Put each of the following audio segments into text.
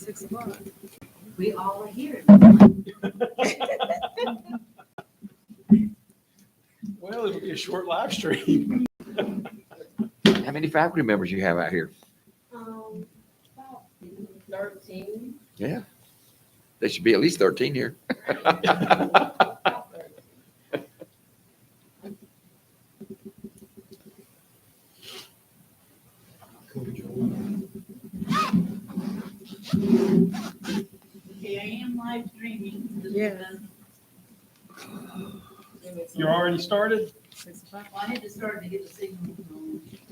6 o'clock. We all are here. Well, it'll be a short live stream. How many faculty members you have out here? About 13. Yeah. There should be at least 13 here. Okay, I am live streaming. Yeah. You're already started? 6 o'clock. Well, I had to start to get the signal.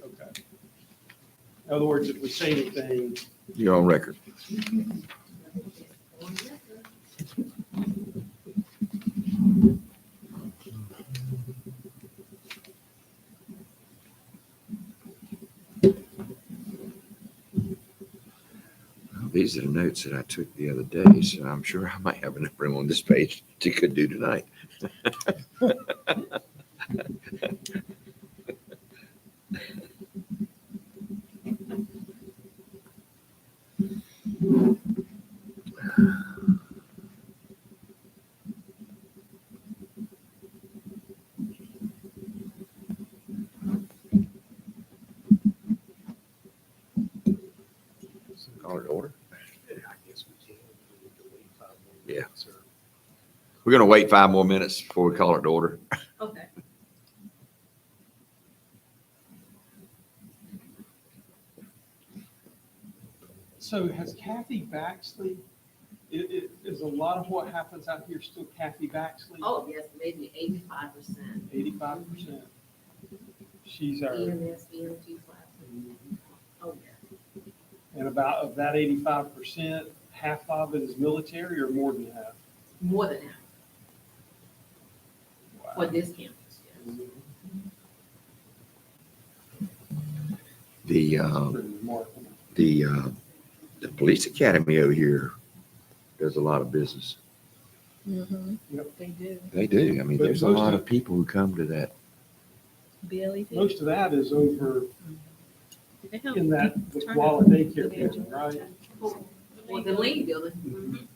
Okay. In other words, if we say anything, You're on record. Well, these are the notes that I took the other day, so I'm sure I might have enough room on this page to could do tonight. Call it order. Yeah. We're going to wait 5 more minutes before we call it to order. Okay. so has Kathy Baxley, is a lot of what happens out here still Kathy Baxley? Oh, yes, maybe 85%. 85%. She's our, EMS, EMT classes. Oh, yeah. and about of that 85%, half of it is military or more than half? More than half for Wow. this campus, yes. The Pretty remarkable. the police academy over here does a lot of business. Mm-hmm. Yep. They do. They do. I mean, But there's a most lot of- of people who come to that. BLET. Most of that is over They help in that, the turn koala out daycare the building, right? For the lean building. Mhm.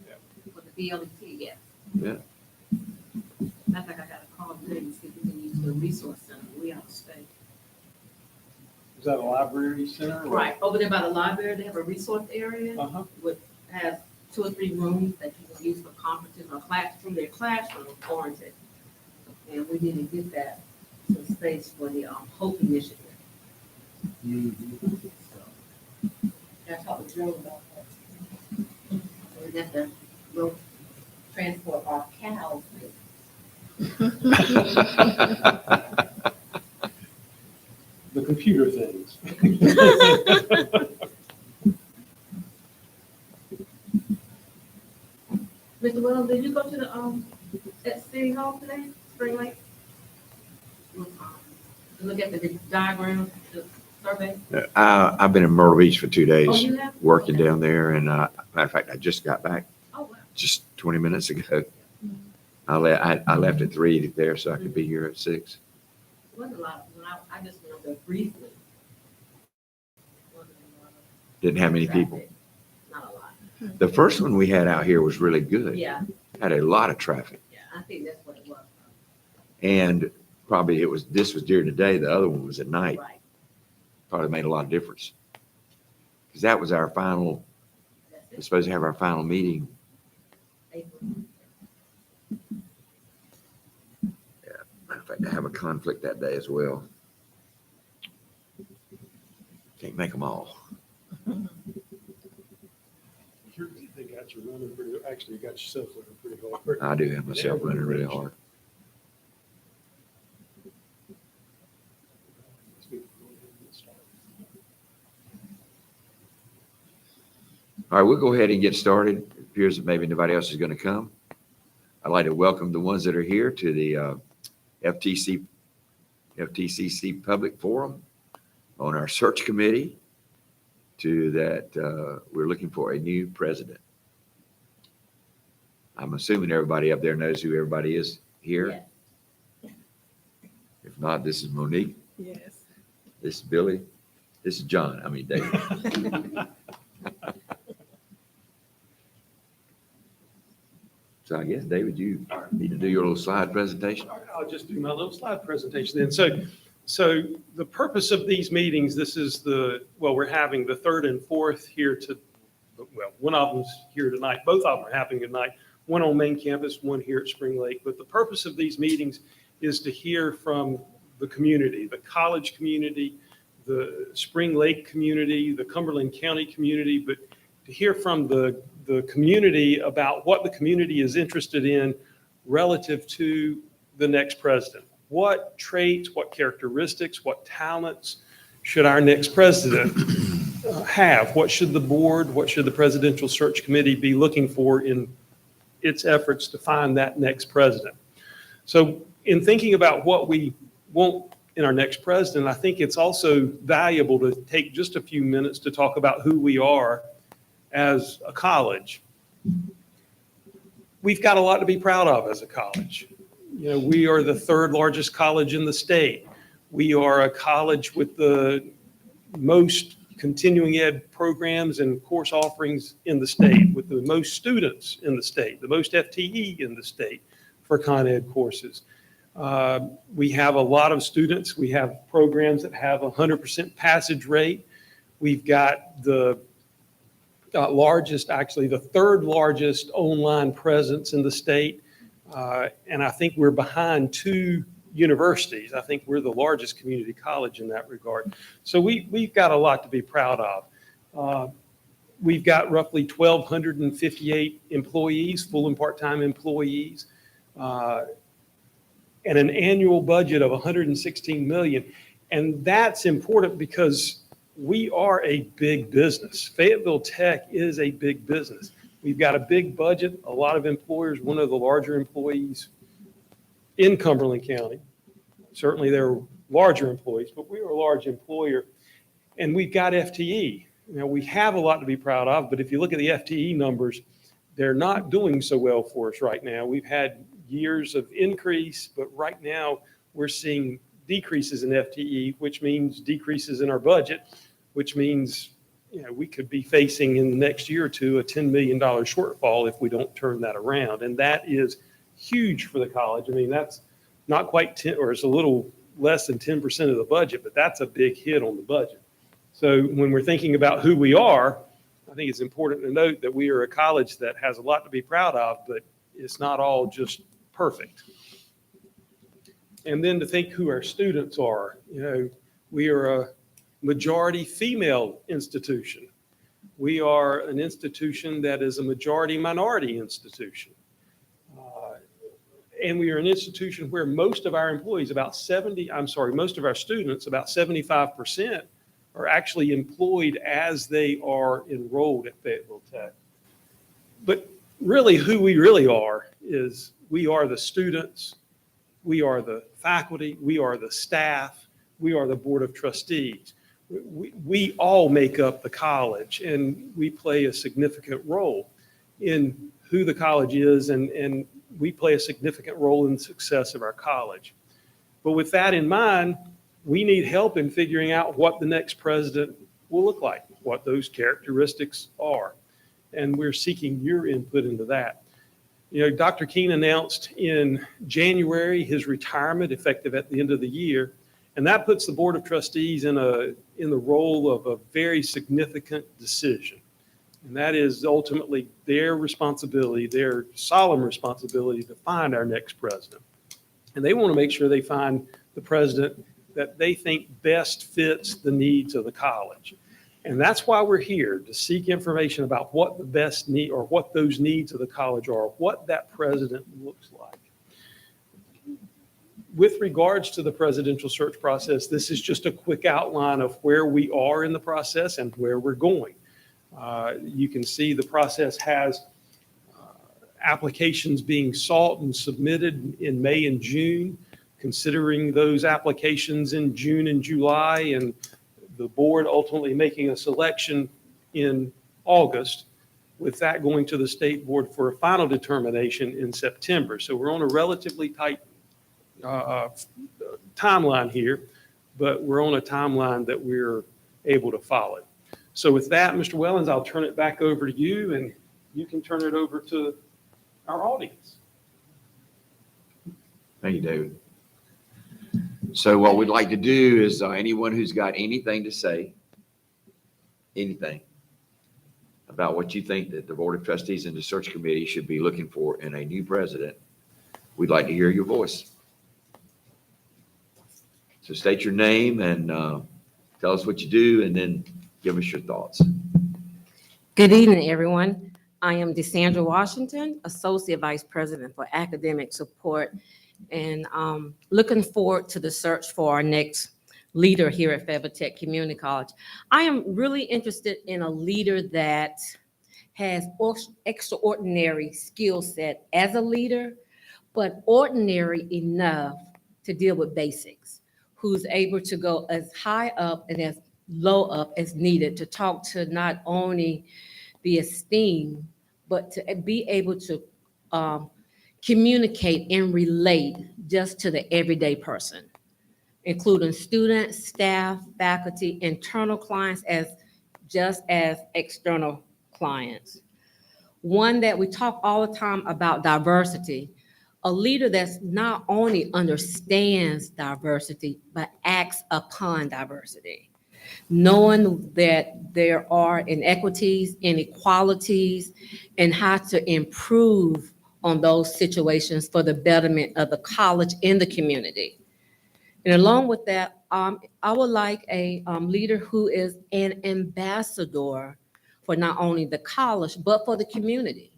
Yeah. For the BLT, yes. Yeah. I think I got a call today to see if we can use the resource center. We out of state. Is that a library center? or- Right, over there by the library, they have a resource area. Uh-huh. Has 2 or 3 rooms that you can use for conferences or from their classroom oriented. And we didn't get that to space for the Hope Initiative. So I talked with Gerald about that. So we got to go transport our cows. The computer things. Mr. Wellons, did you go to the, at City Hall today, Spring Lake? Look at the diagram, the survey? I've been in Myrtle Beach for 2 days, Oh, you have? working Okay. down there, and matter of fact, I just got back Oh, wow. just 20 minutes ago. I left at 3 there so I could be here at 6. It wasn't a lot, when I just went over there briefly. Wasn't a lot of Didn't have many people. traffic. Not a lot. The first one we had out here was really good. Yeah, Had a lot of traffic, yeah, I think that's what it was. and probably this was during the day. The other one was at night. Right, Probably made a lot of difference. Because that was our final, that's we're it. supposed to have our final meeting. April. Matter of fact, I have a conflict that day as well. Can't make them all. They got you running pretty, actually, you got yourself running pretty hard. I do have myself running really hard. All right, we'll go ahead and get started. It appears that maybe nobody else is going to come. I'd like to welcome the ones that are here to the FTCC Public Forum on our search committee to that we're looking for a new president. I'm assuming everybody up there knows who everybody is here. Yeah. If not, this is Monique, Yes. this is Billy, this is John, David. So I guess, David, you need to do your little slide presentation. I'll just do my little slide presentation then. So the purpose of these meetings, this is we're having the third and fourth here one of them's here tonight. Both of them are happening tonight. One on main campus, one here at Spring Lake. But the purpose of these meetings is to hear from the community, the college community, the Spring Lake community, the Cumberland County community, but to hear from the community about what the community is interested in relative to the next president. What traits, what characteristics, what talents should our next president have? What should the board, what should the Presidential Search Committee be looking for in its efforts to find that next president? So in thinking about what we want in our next president, I think it's also valuable to take just a few minutes to talk about who we are as a college. We've got a lot to be proud of as a college. You know, we are the third largest college in the state. We are a college with the most continuing ed programs and course offerings in the state, with the most students in the state, the most FTE in the state for Con Ed courses. We have a lot of students. We have programs that have 100% passage rate. We've got the the third largest online presence in the state. And I think we're behind two universities. I think we're the largest community college in that regard. So we've got a lot to be proud of. We've got roughly 1,258 employees, full and part-time employees, and an annual budget of $116 million. And that's important because we are a big business. Fayetteville Tech is a big business. We've got a big budget, a lot of employers, one of the larger employees in Cumberland County. Certainly there are larger employees, but we are a large employer. And we've got FTE. Now, we have a lot to be proud of, but if you look at the FTE numbers, they're not doing so well for us right now. We've had years of increase, but right now we're seeing decreases in FTE, which means decreases in our budget, which means we could be facing in the next year or two a $10 million shortfall if we don't turn that around. And that is huge for the college. I mean, that's not quite 10, or it's a little less than 10% of the budget, but that's a big hit on the budget. So when we're thinking about who we are, I think it's important to note that we are a college that has a lot to be proud of, but it's not all just perfect. And then to think who our students are. We are a majority female institution. We are an institution that is a majority minority institution. And we are an institution where most of our employees, most of our students, about 75%, are actually employed as they are enrolled at Fayetteville Tech. But really who we really are is we are the students, we are the faculty, we are the staff, we are the board of trustees. We all make up the college, and we play a significant role in who the college is, and we play a significant role in the success of our college. But with that in mind, we need help in figuring out what the next president will look like, what those characteristics are. And we're seeking your input into that. Dr. Keene announced in January his retirement effective at the end of the year. And that puts the Board of Trustees in the role of a very significant decision. And that is ultimately their responsibility, their solemn responsibility to find our next president. And they want to make sure they find the president that they think best fits the needs of the college. And that's why we're here, to seek information about what the best need, or what those needs of the college are, what that president looks like. With regards to the presidential search process, this is just a quick outline of where we are in the process and where we're going. You can see the process has applications being sought and submitted in May and June, considering those applications in June and July, and the board ultimately making a selection in August, with that going to the state board for a final determination in September. So we're on a relatively tight timeline here, but we're on a timeline that we're able to follow. So with that, Mr. Wellons, I'll turn it back over to you, and you can turn it over to our audience. Thank you, David. So what we'd like to do is anyone who's got anything to say, anything about what you think that the Board of Trustees and the search committee should be looking for in a new president, we'd like to hear your voice. So state your name and tell us what you do and then give us your thoughts. Good evening, everyone. I am DeSandra Washington, Associate Vice President for Academic Support, and looking forward to the search for our next leader here at Fayetteville Tech Community College. I am really interested in a leader that has extraordinary skill set as a leader, but ordinary enough to deal with basics, who's able to go as high up and as low up as needed to talk to not only the esteemed, but to be able to communicate and relate just to the everyday person, including students, staff, faculty, internal clients just as external clients. One that we talk all the time about diversity, a leader that's not only understands diversity, but acts upon diversity, knowing that there are inequities, inequalities, and how to improve on those situations for the betterment of the college and the community. And along with that, I would like a leader who is an ambassador for not only the college, but for the community,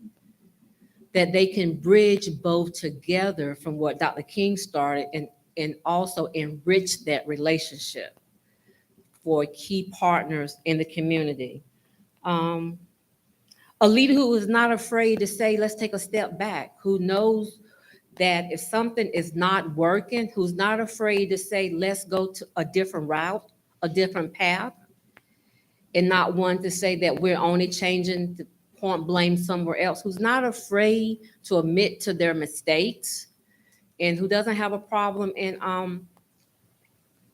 that they can bridge both together from what Dr. King started and also enrich that relationship for key partners in the community. A leader who is not afraid to say, let's take a step back, who knows that if something is not working, who's not afraid to say, let's go to a different route, a different path, and not one to say that we're only changing to point blame somewhere else, who's not afraid to admit to their mistakes, and who doesn't have a problem in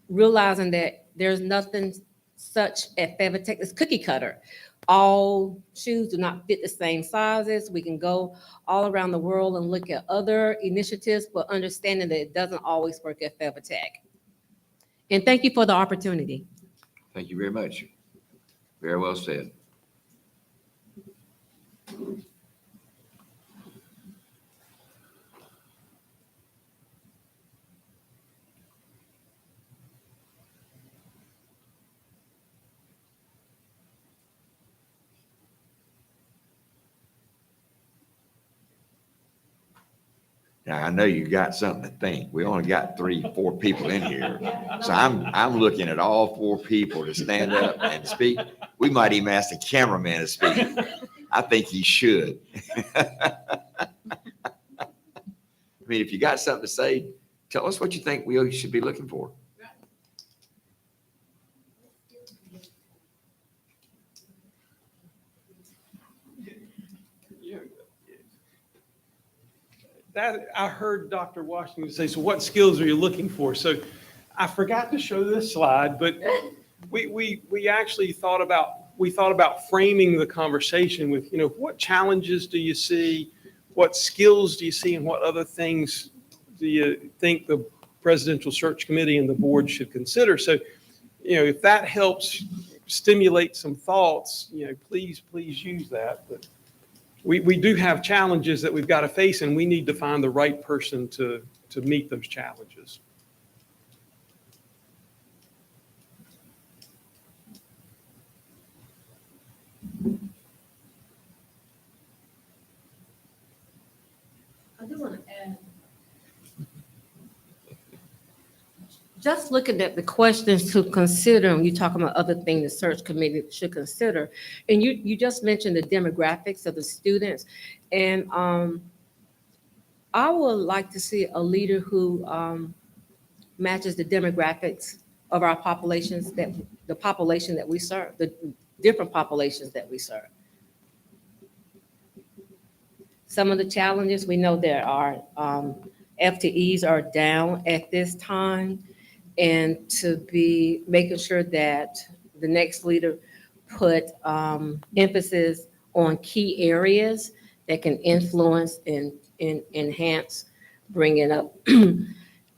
realizing that there's nothing such at Fayetteville Tech as cookie cutter. All shoes do not fit the same sizes. We can go all around the world and look at other initiatives, but understanding that it doesn't always work at Fayetteville Tech. And thank you for the opportunity. Thank you very much. Very well said. Now, I know you got something to think. We only got 3-4 people in here. So I'm looking at all 4 people to stand up and speak. We might even ask the cameraman to speak. I think he should. I mean, if you got something to say, tell us what you think we should be looking for. That I heard Dr. Washington say, so what skills are you looking for? So I forgot to show this slide, but we actually thought about framing the conversation with, what challenges do you see? What skills do you see? And what other things do you think the Presidential Search Committee and the board should consider? So, if that helps stimulate some thoughts, please use that. But we do have challenges that we've got to face, and we need to find the right person to meet those challenges. I do want to add, Just looking at the questions to consider, and you talking about other things the search committee should consider, and you just mentioned the demographics of the students, and I would like to see a leader who matches the demographics of our populations, the population that we serve, the different populations that we serve. Some of the challenges, we know there are FTEs are down at this time, and to be making sure that the next leader put emphasis on key areas that can influence and enhance bringing up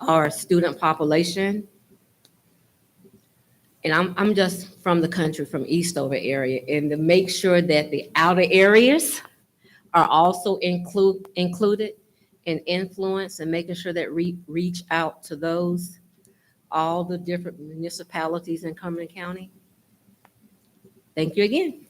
our student population. And I'm just from the country, from Eastover area, and to make sure that the outer areas are also included in influence and making sure that reach out to those, all the different municipalities in Cumberland County. Thank you again.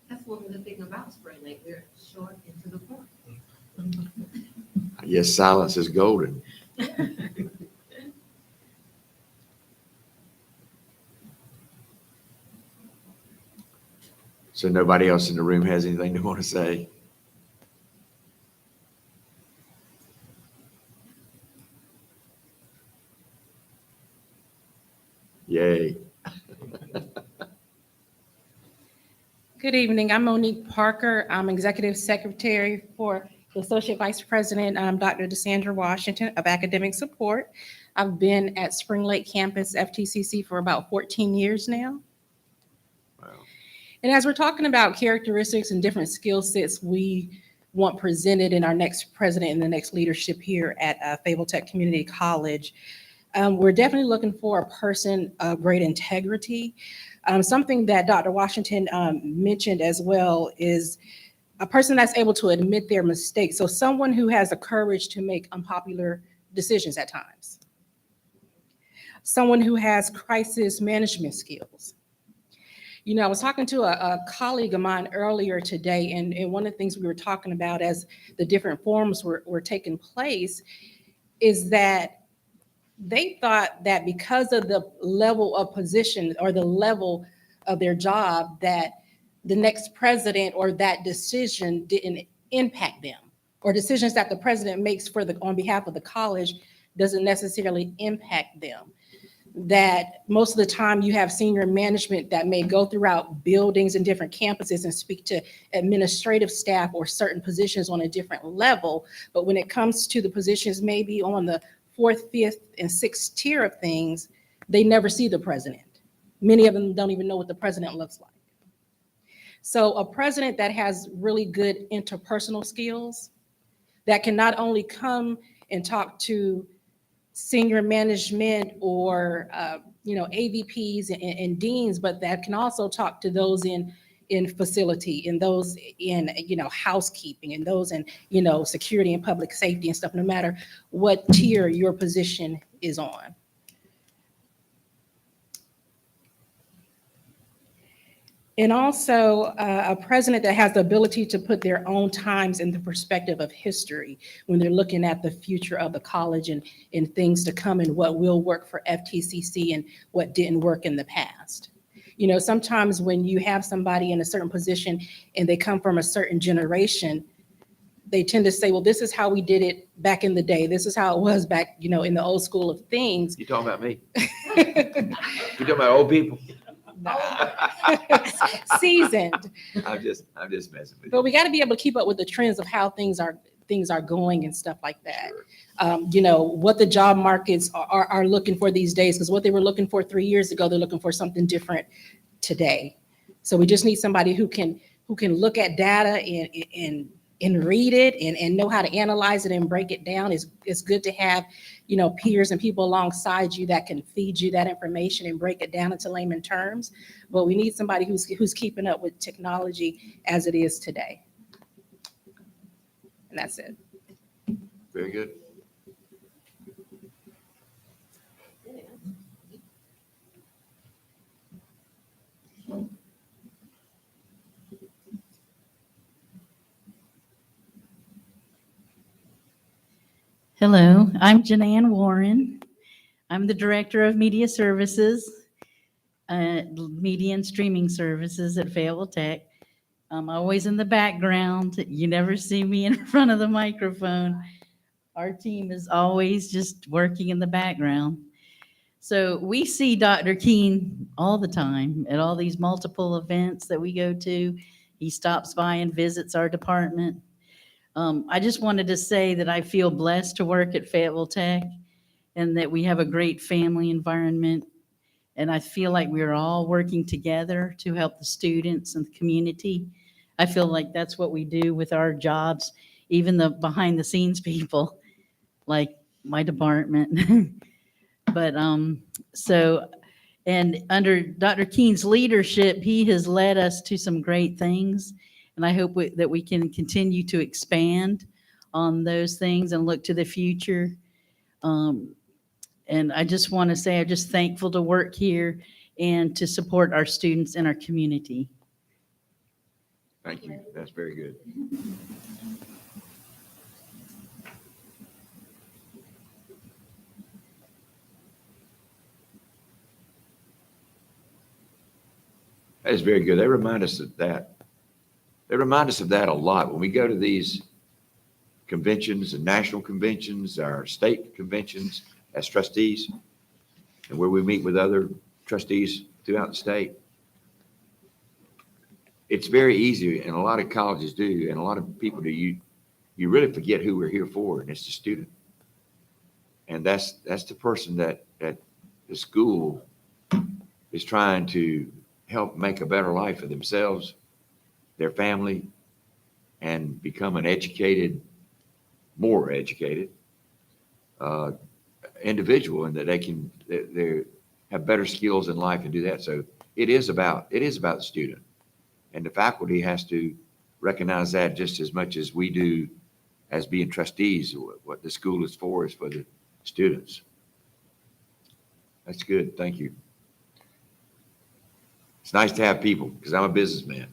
That's one good thing about Spring Lake, we're short and to the point. Yes, silence is golden. So nobody else in the room has anything they want to say? Yay. Good evening. I'm Monique Parker. I'm Executive Secretary for the Associate Vice President, Dr. Desandra Washington of Academic Support. I've been at Spring Lake Campus FTCC for about 14 years now. Wow. And as we're talking about characteristics and different skill sets we want presented in our next president and the next leadership here at Fayetteville Tech Community College, we're definitely looking for a person of great integrity. Something that Dr. Washington mentioned as well is a person that's able to admit their mistakes. So someone who has the courage to make unpopular decisions at times. Someone who has crisis management skills. You know, I was talking to a colleague of mine earlier today, and one of the things we were talking about as the different forums were taking place is that they thought that because of the level of position or the level of their job, that the next president or that decision didn't impact them, or decisions that the president makes on behalf of the college doesn't necessarily impact them. That most of the time you have senior management that may go throughout buildings and different campuses and speak to administrative staff or certain positions on a different level. But when it comes to the positions maybe on the 4th, 5th, and 6th tier of things, they never see the president. Many of them don't even know what the president looks like. So a president that has really good interpersonal skills, that can not only come and talk to senior management or AVPs and deans, but that can also talk to those in facility, and those in housekeeping, and those in security and public safety and stuff, no matter what tier your position is on. And also a president that has the ability to put their own times in the perspective of history when they're looking at the future of the college and things to come and what will work for FTCC and what didn't work in the past. You know, sometimes when you have somebody in a certain position and they come from a certain generation, they tend to say, well, this is how we did it back in the day. This is how it was back, in the old school of things. You talking about me? You talking about old people? Seasoned. I'm just messing with you. But we got to be able to keep up with the trends of how things are going and stuff like that. Sure. What the job markets are looking for these days, because what they were looking for 3 years ago, they're looking for something different today. So we just need somebody who can look at data and read it and know how to analyze it and break it down. It's good to have, peers and people alongside you that can feed you that information and break it down into layman terms. But we need somebody who's keeping up with technology as it is today. And that's it. Very good. Hello, I'm Janan Warren. I'm the Director of Media Services, Media and Streaming Services at Fayetteville Tech. I'm always in the background. You never see me in front of the microphone. Our team is always just working in the background. So we see Dr. Keene all the time at all these multiple events that we go to. He stops by and visits our department. I just wanted to say that I feel blessed to work at Fayetteville Tech and that we have a great family environment. And I feel like we're all working together to help the students and the community. I feel like that's what we do with our jobs, even the behind the scenes people, like my department. But and under Dr. Keene's leadership, he has led us to some great things. And I hope that we can continue to expand on those things and look to the future. And I just want to say, I'm just thankful to work here and to support our students and our community. Thank you. That's very good. That is very good. They remind us of that. They remind us of that a lot when we go to these conventions and national conventions, our state conventions as trustees, and where we meet with other trustees throughout the state. It's very easy, and a lot of colleges do, and a lot of people do. You really forget who we're here for, and it's the student. And that's the person that the school is trying to help make a better life for themselves, their family, and become an educated, more educated individual, and that they have better skills in life and do that. So it is about the student, and the faculty has to recognize that just as much as we do as being trustees. What the school is for the students. That's good. Thank you. It's nice to have people, because I'm a businessman.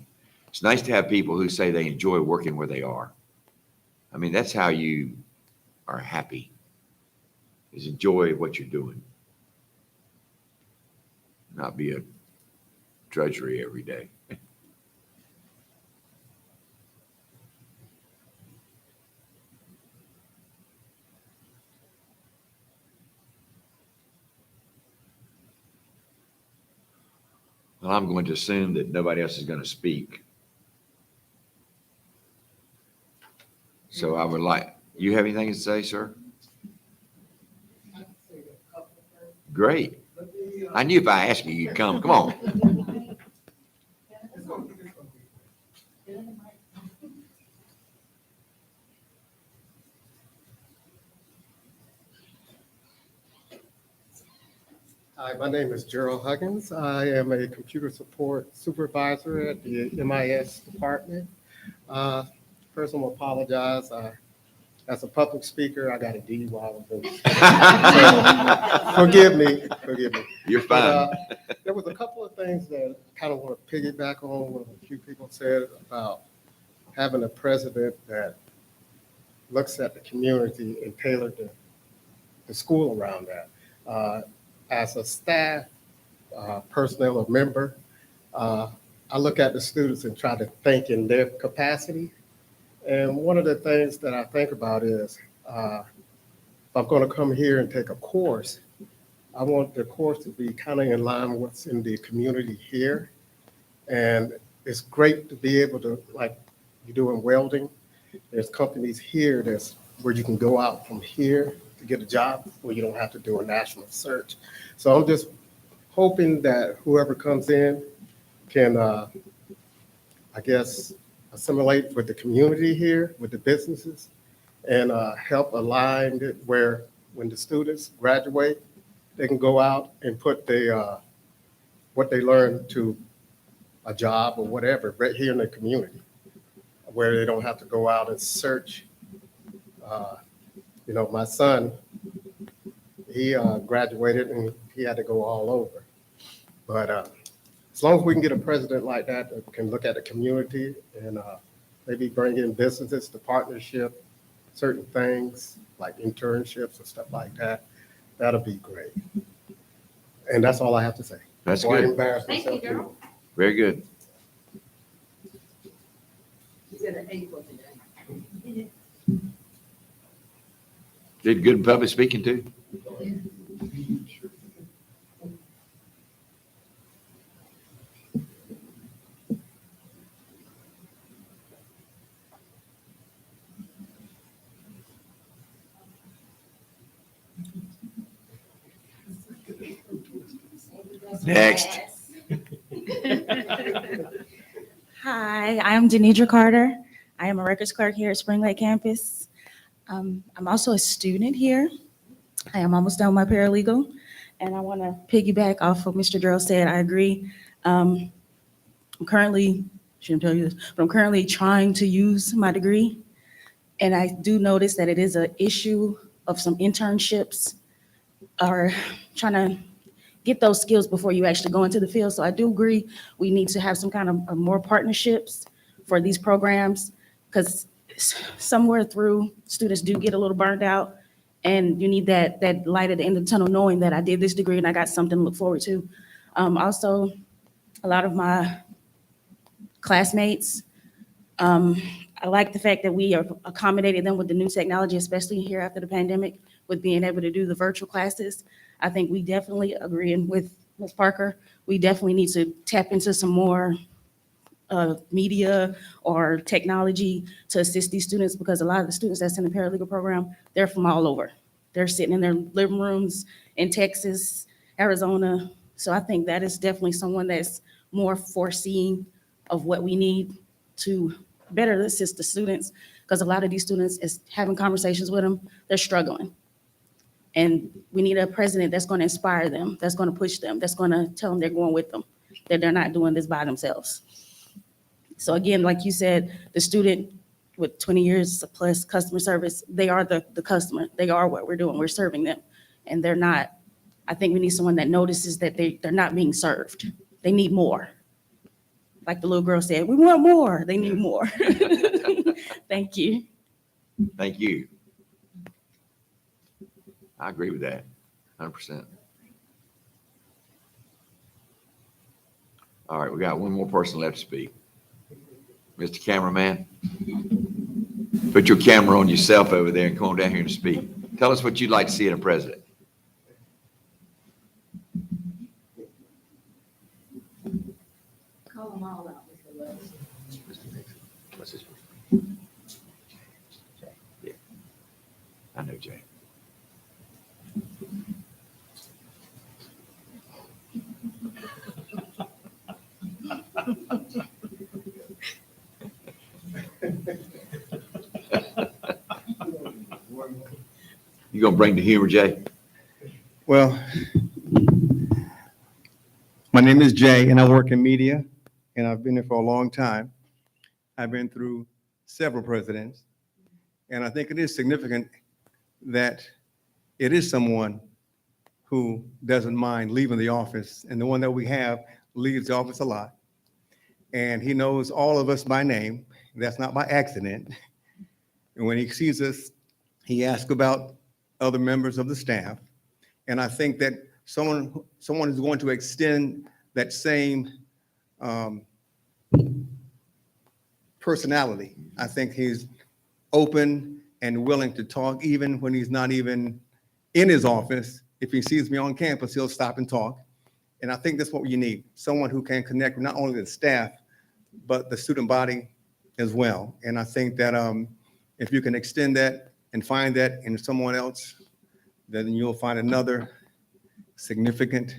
It's nice to have people who say they enjoy working where they are. I mean, that's how you are happy, is enjoy what you're doing. Not be a drudgery every day. Well, I'm going to assume that nobody else is going to speak. So I would like, you have anything to say, sir? Great. I knew if I asked you, you'd come. Come on. Hi, my name is Gerald Huggins. I am a computer support supervisor at the MIS department. First, I'm gonna apologize. As a public speaker, I got a D while I was in. Forgive me. You're fine. But, there was a couple of things that I kind of want to piggyback on what a few people said about having a president that looks at the community and tailored the school around that. As a staff, personnel, or member, I look at the students and try to think in their capacity. And one of the things that I think about is, if I'm going to come here and take a course, I want the course to be kind of in line with what's in the community here. And it's great to be able to, like you're doing welding, there's companies here that's where you can go out from here to get a job where you don't have to do a national search. So I'm just hoping that whoever comes in can, I guess, assimilate with the community here, with the businesses, and help align it where when the students graduate, they can go out and put what they learn to a job or whatever right here in the community, where they don't have to go out and search. My son, he graduated and he had to go all over. But as long as we can get a president like that can look at the community and maybe bring in businesses to partnership, certain things like internships and stuff like that, that'll be great. And that's all I have to say. That's Before I good. embarrass Thank you, myself too Gerald. Very good. You said an A for today. Did good in public speaking too. Next. Hi, I'm Denidra Carter. I am a records clerk here at Spring Lake campus. I'm also a student here. I am almost done with my paralegal, and I want to piggyback off of Mr. Gerald said. I agree. I'm currently, shouldn't tell you this, but I'm currently trying to use my degree, and I do notice that it is an issue of some internships or trying to get those skills before you actually go into the field. So I do agree we need to have some kind of more partnerships for these programs, because somewhere through, students do get a little burned out, and you need that light at the end of the tunnel, knowing that I did this degree and I got something to look forward to. Also, a lot of my classmates, I like the fact that we are accommodating them with the new technology, especially here after the pandemic, with being able to do the virtual classes. I think we definitely agree with Ms. Parker. We definitely need to tap into some more media or technology to assist these students, because a lot of the students that's in the paralegal program, they're from all over. They're sitting in their living rooms in Texas, Arizona. So I think that is definitely someone that's more foreseeing of what we need to better assist the students, because a lot of these students is having conversations with them, they're struggling. And we need a president that's going to inspire them, that's going to push them, that's going to tell them they're going with them, that they're not doing this by themselves. So again, like you said, the student with 20 years plus customer service, they are the customer. They are what we're doing. We're serving them. And they're not, I think we need someone that notices that they're not being served. They need more. Like the little girl said, we want more. They need more. Thank you. Thank you. I agree with that, 100%. All right, we got one more person left to speak. Mr. Cameraman, put your camera on yourself over there and come on down here and speak. Tell us what you'd like to see in a president. Call them all out, Mr. Wellons. What's his first name? Yeah, I know Jay. You gonna bring the humor, Jay? Well, my name is Jay, and I work in media, and I've been here for a long time. I've been through several presidents, and I think it is significant that it is someone who doesn't mind leaving the office, and the one that we have leaves the office a lot. And he knows all of us by name. That's not by accident. And when he sees us, he asks about other members of the staff. And I think that someone is going to extend that same personality. I think he's open and willing to talk, even when he's not even in his office. If he sees me on campus, he'll stop and talk. And I think that's what you need, someone who can connect with not only the staff, but the student body as well. And I think that if you can extend that and find that in someone else, then you'll find another significant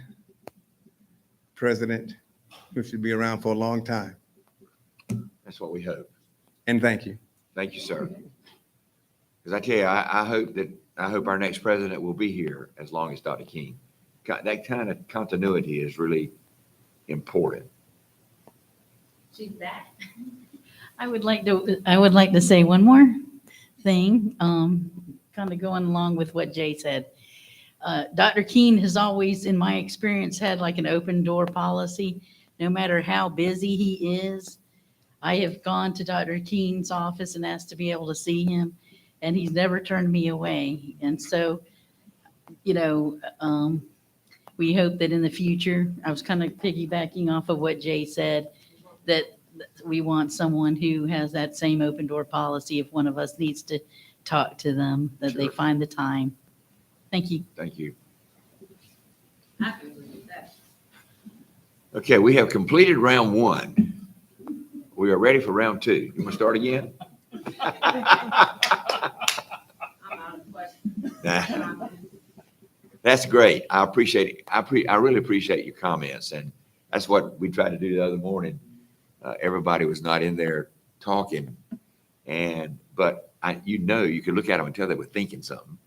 president who should be around for a long time. That's what we hope. And thank you. Thank you, sir. Because I tell you, I hope our next president will be here as long as Dr. King. That kind of continuity is really important. She's back. I would like to say one more thing, kind of going along with what Jay said. Dr. Keene has always, in my experience, had like an open door policy. No matter how busy he is, I have gone to Dr. Keene's office and asked to be able to see him, and he's never turned me away. And so, we hope that in the future, I was kind of piggybacking off of what Jay said, that we want someone who has that same open door policy. If one of us needs to talk to them, that they Sure. find the time. Thank you. Thank you. I can agree with that. Okay, we have completed round one. We are ready for round two. You want to start again? I'm out of questions. Nah. That's great. I appreciate it. I really appreciate your comments, and that's what we tried to do the other morning. Everybody was not in there talking, but you could look at them and tell they were thinking something.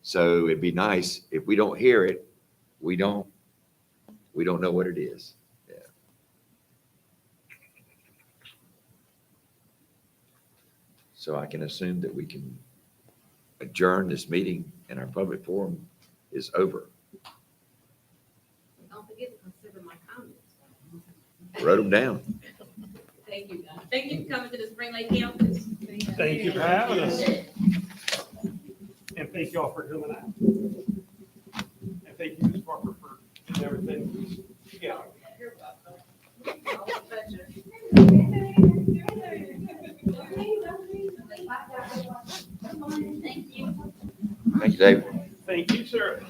So it'd be nice if we don't hear it, we don't know what it is. Yeah. So I can assume that we can adjourn this meeting and our public forum is over. Don't forget to consider my comments. Wrote them down. Thank you, guys. Thank you for coming to the Spring Lake campus. Thank you for having us. And thank y'all for coming out. And thank you, Ms. Parker, for getting everything together. You're welcome. Always a pleasure. Thank you, David. Thank you, sir.